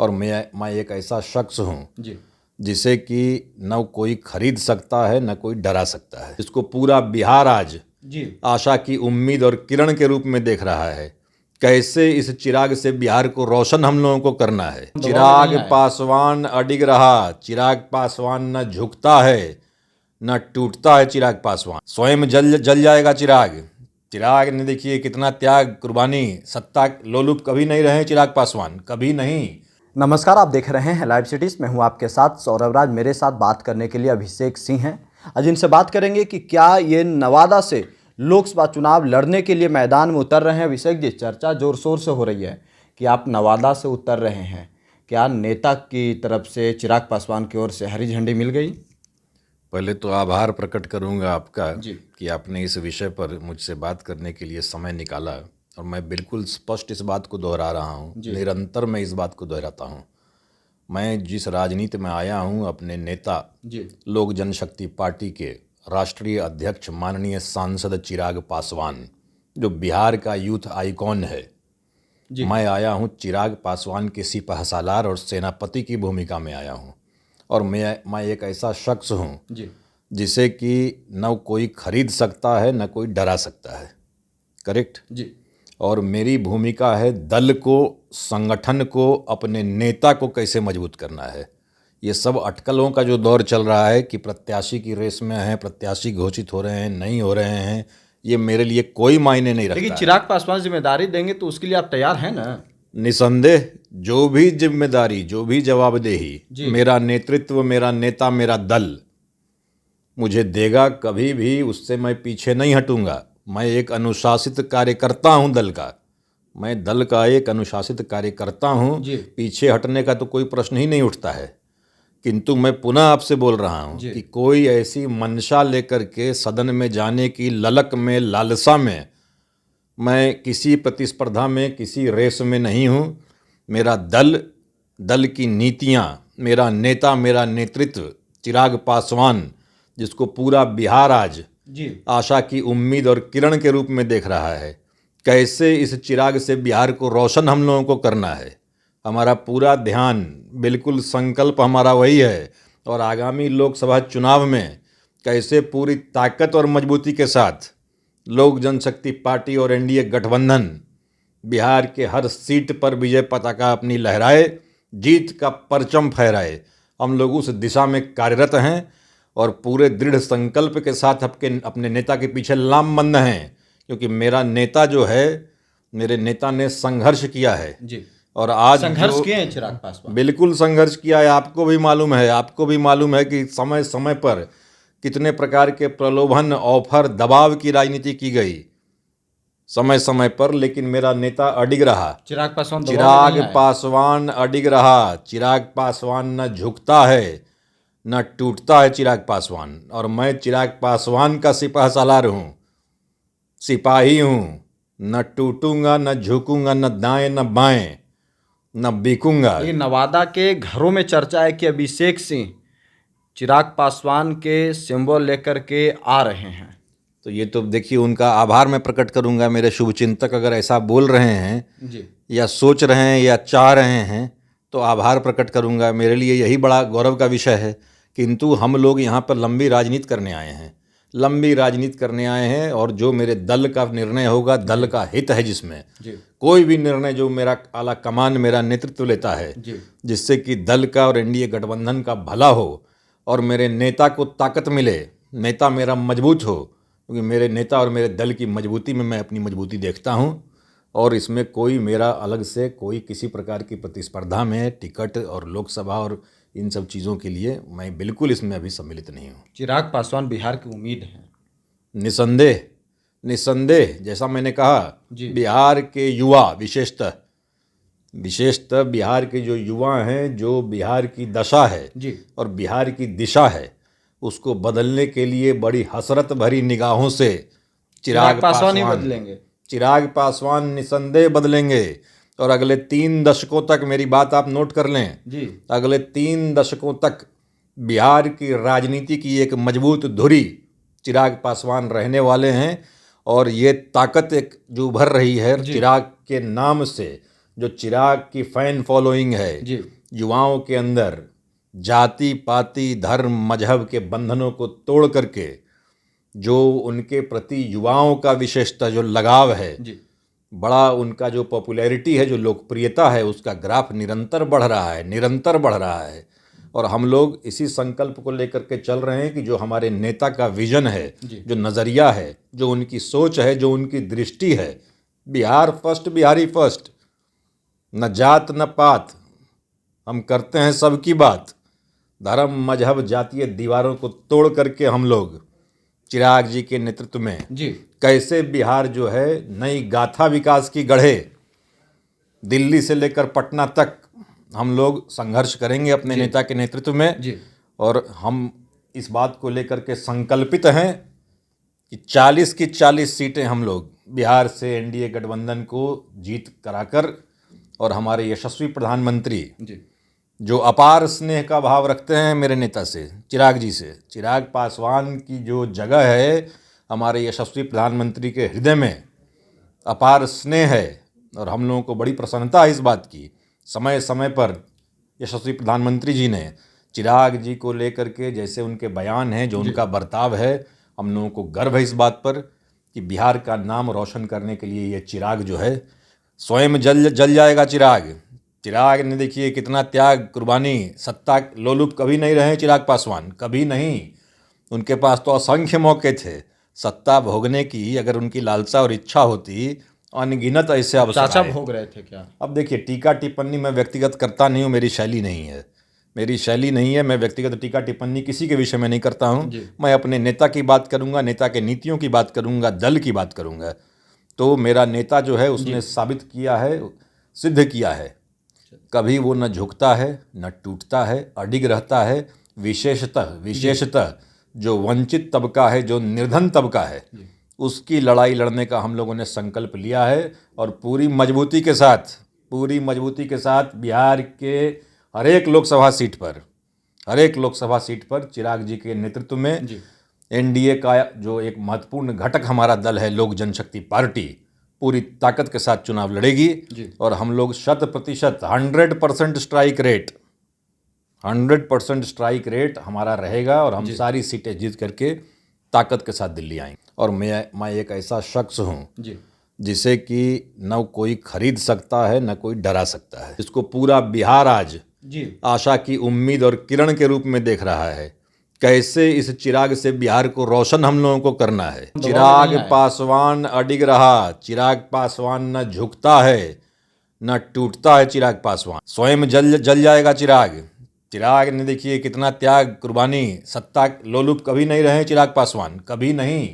और मैं एक ऐसा शख्स हूँ जी जिसे कि न कोई खरीद सकता है न कोई डरा सकता है। इसको पूरा बिहार आज जी आशा की उम्मीद और किरण के रूप में देख रहा है। कैसे इस चिराग से बिहार को रोशन हम लोगों को करना है। चिराग पासवान अडिग रहा, चिराग पासवान न झुकता है न टूटता है। चिराग पासवान स्वयं जल जाएगा। चिराग ने देखिए कितना त्याग कुर्बानी, सत्ता लोलुप कभी नहीं रहे चिराग पासवान, कभी नहीं। नमस्कार, आप देख रहे हैं लाइव सिटीज। मैं हूं आपके साथ सौरभ राज। मेरे साथ बात करने के लिए अभिषेक सिंह हैं। आज इनसे बात करेंगे कि क्या ये नवादा से लोकसभा चुनाव लड़ने के लिए मैदान में उतर रहे हैं। अभिषेक जी, चर्चा जोर शोर से हो रही है कि आप नवादा से उतर रहे हैं। क्या नेता की तरफ से चिराग पासवान की ओर से हरी झंडी मिल गई? पहले तो आभार प्रकट करूंगा आपका जी कि आपने इस विषय पर मुझसे बात करने के लिए समय निकाला, और मैं बिल्कुल स्पष्ट इस बात को दोहरा रहा हूँ, निरंतर मैं इस बात को दोहराता हूँ। मैं जिस राजनीति में आया हूँ, अपने नेता लोक जनशक्ति पार्टी के राष्ट्रीय अध्यक्ष माननीय सांसद चिराग पासवान, जो बिहार का यूथ आइकॉन है, मैं आया हूँ चिराग पासवान के सिपहसालार और सेनापति की भूमिका में आया हूँ। और मैं एक ऐसा शख्स हूँ जिसे कि न कोई खरीद सकता है न कोई डरा सकता है। करेक्ट जी। और मेरी भूमिका है दल को, संगठन को, अपने नेता को कैसे मजबूत करना है। ये सब अटकलों का जो दौर चल रहा है कि प्रत्याशी की रेस में हैं, प्रत्याशी घोषित हो रहे हैं, नहीं हो रहे हैं, ये मेरे लिए कोई मायने नहीं रखता। लेकिन चिराग पासवान जिम्मेदारी देंगे तो उसके लिए आप तैयार हैं ना? निसंदेह, जो भी जिम्मेदारी, जो भी जवाबदेही मेरा नेतृत्व, मेरा नेता, मेरा दल मुझे देगा, कभी भी उससे मैं पीछे नहीं हटूंगा। मैं एक अनुशासित कार्यकर्ता हूं दल का, मैं दल का एक अनुशासित कार्यकर्ता हूं। पीछे हटने का तो कोई प्रश्न ही नहीं उठता है। किंतु मैं पुनः आपसे बोल रहा हूं कि कोई ऐसी मंशा लेकर के सदन में जाने की ललक में, लालसा में मैं किसी प्रतिस्पर्धा में, किसी रेस में नहीं हूँ। मेरा दल, दल की नीतियाँ, मेरा नेता, मेरा नेतृत्व चिराग पासवान, जिसको पूरा बिहार आज आशा की उम्मीद और किरण के रूप में देख रहा है, कैसे इस चिराग से बिहार को रोशन हम लोगों को करना है। हमारा पूरा ध्यान, बिल्कुल संकल्प हमारा वही है। और आगामी लोकसभा चुनाव में कैसे पूरी ताकत और मजबूती के साथ लोक जनशक्ति पार्टी और एनडीए गठबंधन बिहार के हर सीट पर विजय पताका अपनी लहराए, जीत का परचम फहराए। हम लोग उस दिशा में कार्यरत हैं और पूरे दृढ़ संकल्प के साथ अपने नेता के पीछे लामबंद हैं। क्योंकि मेरा नेता जो है, मेरे नेता ने संघर्ष किया है और आज संघर्ष किए हैं चिराग पासवान। बिल्कुल संघर्ष किया है। आपको भी मालूम है, आपको भी मालूम है कि समय समय पर कितने प्रकार के प्रलोभन, ऑफर, दबाव की राजनीति की गई समय समय पर, लेकिन मेरा नेता अडिग रहा। चिराग पासवान अडिग रहा। चिराग पासवान न झुकता है न टूटता है। चिराग पासवान, और मैं चिराग पासवान का सिपहसालार हूँ, सिपाही हूँ। न टूटूंगा, न झुकूंगा, न दाएं न बाएं, न बिकूंगा। ये नवादा के घरों में चर्चा है कि अभिषेक सिंह चिराग पासवान के सिंबल लेकर के आ रहे हैं। तो ये तो देखिए, उनका आभार मैं प्रकट करूंगा। मेरे शुभचिंतक अगर ऐसा बोल रहे हैं या सोच रहे हैं या चाह रहे हैं तो आभार प्रकट करूंगा। मेरे लिए यही बड़ा गौरव का विषय है। किंतु हम लोग यहाँ पर लंबी राजनीति करने आए हैं, लंबी राजनीति करने आए हैं। और जो मेरे दल का निर्णय होगा, दल का हित है, जिसमें कोई भी निर्णय जो मेरा आला कमान, मेरा नेतृत्व लेता है, जिससे कि दल का और एनडीए गठबंधन का भला हो और मेरे नेता को ताकत मिले, नेता मेरा मजबूत हो। क्योंकि मेरे नेता और मेरे दल की मजबूती में मैं अपनी मजबूती देखता हूँ। और इसमें कोई मेरा अलग से कोई किसी प्रकार की प्रतिस्पर्धा में टिकट और लोकसभा और इन सब चीज़ों के लिए मैं बिल्कुल इसमें अभी सम्मिलित नहीं हूँ। चिराग पासवान बिहार की उम्मीद है। निसंदेह, निसंदेह, जैसा मैंने कहा, बिहार के युवा, विशेषतः बिहार के जो युवा हैं, जो बिहार की दशा है और बिहार की दिशा है, उसको बदलने के लिए बड़ी हसरत भरी निगाहों से चिराग पासवान ही बदलेंगे। चिराग पासवान निसंदेह बदलेंगे। और अगले 3 दशकों तक, मेरी बात आप नोट कर लें, अगले 3 दशकों तक बिहार की राजनीति की एक मजबूत धुरी चिराग पासवान रहने वाले हैं। और ये ताकत एक जो उभर रही है चिराग के नाम से, जो चिराग की फैन फॉलोइंग है जी युवाओं के अंदर, जाति पाति धर्म मजहब के बंधनों को तोड़ करके जो उनके प्रति युवाओं का विशेषतः जो लगाव है, जी बड़ा उनका जो पॉपुलैरिटी है, जो लोकप्रियता है, उसका ग्राफ निरंतर बढ़ रहा है, निरंतर बढ़ रहा है। और हम लोग इसी संकल्प को लेकर के चल रहे हैं कि जो हमारे नेता का विजन है, जो नज़रिया है, जो उनकी सोच है, जो उनकी दृष्टि है, बिहार फर्स्ट, बिहारी फर्स्ट, न जात न पात, हम करते हैं सबकी बात, धर्म मजहब जातीय दीवारों को तोड़ करके हम लोग चिराग जी के नेतृत्व में जी कैसे बिहार जो है नई गाथा विकास की गढ़े, दिल्ली से लेकर पटना तक हम लोग संघर्ष करेंगे अपने नेता के नेतृत्व में। जी और हम इस बात को लेकर के संकल्पित हैं कि 40 की 40 सीटें हम लोग बिहार से एनडीए गठबंधन को जीत कराकर और हमारे यशस्वी प्रधानमंत्री जी जो अपार स्नेह का भाव रखते हैं मेरे नेता से, चिराग जी से, चिराग पासवान की जो जगह है हमारे यशस्वी प्रधानमंत्री के हृदय में, अपार स्नेह है। और हम लोगों को बड़ी प्रसन्नता है इस बात की, समय समय पर यशस्वी प्रधानमंत्री जी ने चिराग जी को लेकर के जैसे उनके बयान हैं, जो उनका बर्ताव है, हम लोगों को गर्व है इस बात पर कि बिहार का नाम रोशन करने के लिए ये चिराग जो है स्वयं जल जाएगा। चिराग ने देखिए कितना त्याग कुर्बानी, सत्ता लोलुप कभी नहीं रहे चिराग पासवान, कभी नहीं। उनके पास तो असंख्य मौके थे सत्ता भोगने की, अगर उनकी लालसा और इच्छा होती अनगिनत ऐसे अवसर चाचा आए। भोग रहे थे क्या? अब देखिए, टीका टिप्पणी मैं व्यक्तिगत करता नहीं हूँ, मेरी शैली नहीं है, मेरी शैली नहीं है। मैं व्यक्तिगत टीका टिप्पणी किसी के विषय में नहीं करता हूँ। मैं अपने नेता की बात करूँगा, नेता के नीतियों की बात करूँगा, दल की बात करूँगा। तो मेरा नेता जो है उसने साबित किया है, सिद्ध किया है, कभी वो न झुकता है न टूटता है, अडिग रहता है। विशेषतः जो वंचित तबका है, जो निर्धन तबका है, उसकी लड़ाई लड़ने का हम लोगों ने संकल्प लिया है। और पूरी मजबूती के साथ बिहार के हर एक लोकसभा सीट पर चिराग जी के नेतृत्व में एनडीए का जो एक महत्वपूर्ण घटक हमारा दल है, लोक जनशक्ति पार्टी, पूरी ताकत के साथ चुनाव लड़ेगी। और हम लोग 100% 100% स्ट्राइक रेट हमारा रहेगा और हम सारी सीटें जीत करके ताकत के साथ दिल्ली आएंगे। और मैं एक ऐसा शख्स हूँ जिसे कि न कोई खरीद सकता है न कोई डरा सकता है। इसको पूरा बिहार आज आशा की उम्मीद और किरण के रूप में देख रहा है, कैसे इस चिराग से बिहार को रोशन हम लोगों को करना है। चिराग पासवान अडिग रहा, चिराग पासवान न झुकता है न टूटता है। चिराग पासवान स्वयं जल जाएगा। चिराग ने देखिए कितना त्याग कुर्बानी, सत्ता लोलुप कभी नहीं रहे चिराग पासवान, कभी नहीं।